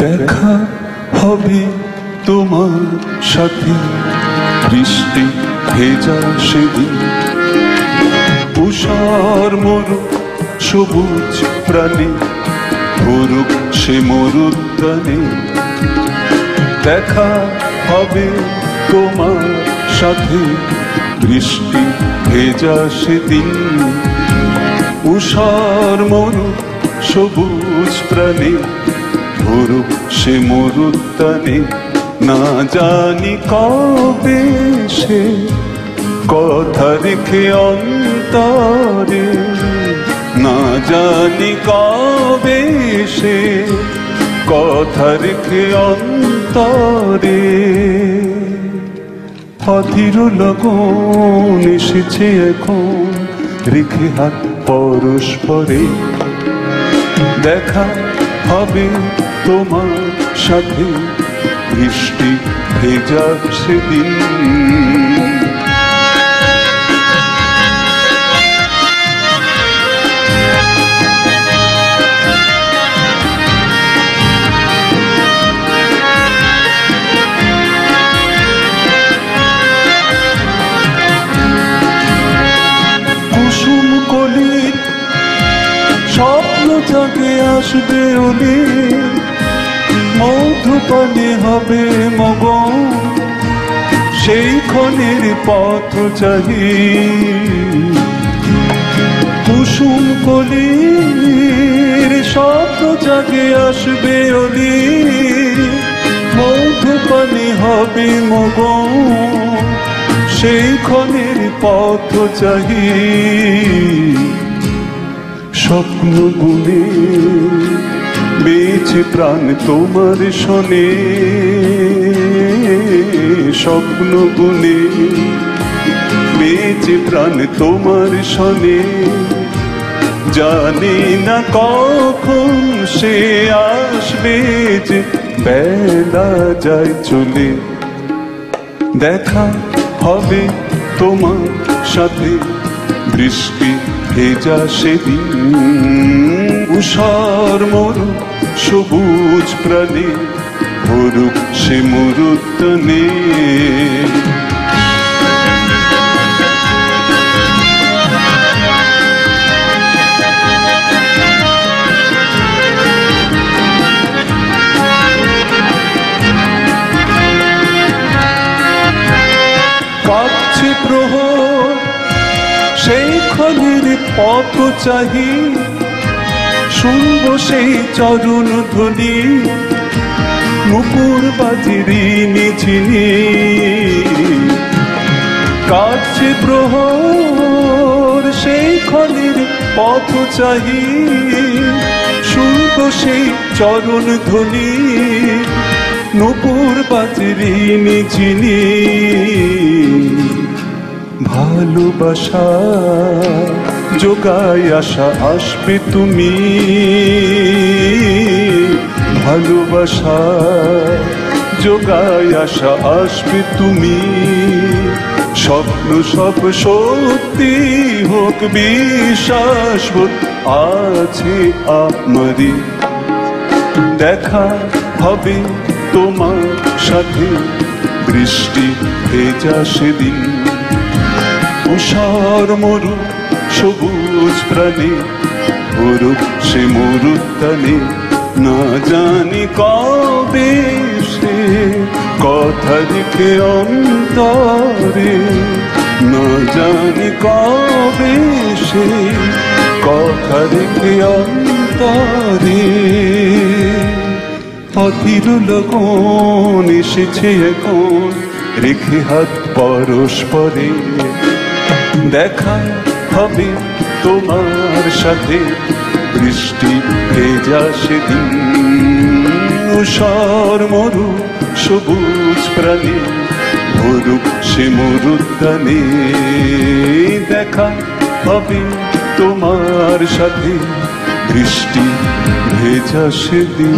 দেখা হবে তোমার সাথে বৃষ্টি ভেজা সেদিন, উষার মরু সবুজ প্রাণী ভরুক সে মরুদ্যানে। দেখা হবে তোমার সাথে বৃষ্টি ভেজা সেদিন, উষার মরু সবুজ প্রাণী ভরুক সে মরুদ্যানে। না জানি কবে সে কথা রেখে অন্তরে, না জানি কবে সে কথা রেখে অন্তরে। অধীর লগন এসেছে এখন রেখে হাত পরস্পরে। দেখা হবে তোমার সাথে বৃষ্টি ভেজা সেদিন। কুসুম কলির স্বপ্ন জাগে আসবে ওলে, মধুপানে হবে মগন সেই ক্ষণের পথ চাহি। কুসুম কলির স্বপ্ন জাগে আসবে ওলে, মধুপানে হবে মগন সেই ক্ষণের পথ চাহি। স্বপ্ন গুনে বেঁচে প্রাণ তোমার শোনে, স্বপ্ন গুনে বেঁচে প্রাণ তোমার শোনে। জানি না কখন সে আসবে যে বেলা যায় চলে। দেখা হবে তোমার সাথে বৃষ্টি ভেজা সেদিন, উষার মরু সবুজ প্রাণী ভরুক সে মরুদ্যানে। কাছে প্রহর সেই ক্ষণের পথ চাহি, শুনব সেই চরণ ধ্বনি নুপুর বাজিরি নিঝিনি। কাছে প্রহর সেই ক্ষণের পথ চাহি, শুনব সেই চরণ ধ্বনি নুপুর বাজিরি নিঝিনি। ভালোবাসা জোগায় আশা আসবে তুমি, ভালোবাসা জোগায় আশা আসবে তুমি। স্বপ্ন সব সত্যি হোক বিশ্বাস আছে আমারি। দেখা হবে তোমার সাথে বৃষ্টি ভেজা সেদিন, উষার মরু সবুজ প্রাণী ভরুক সে মরুদ্যানে। না জানি কবে সে কথা রেখে অন্তরে, না জানি কবে সে কথা রেখে অন্তরে। অধীর লগন এসেছে এখন রেখে হাত পরস্পরে। দেখা হবে তোমার সাথে বৃষ্টি ভেজা সেদিন, উষার মরু সবুজ প্রাণী ভরুক সে মরুদ্যানে। দেখা হবে তোমার সাথে বৃষ্টি ভেজা সেদিন।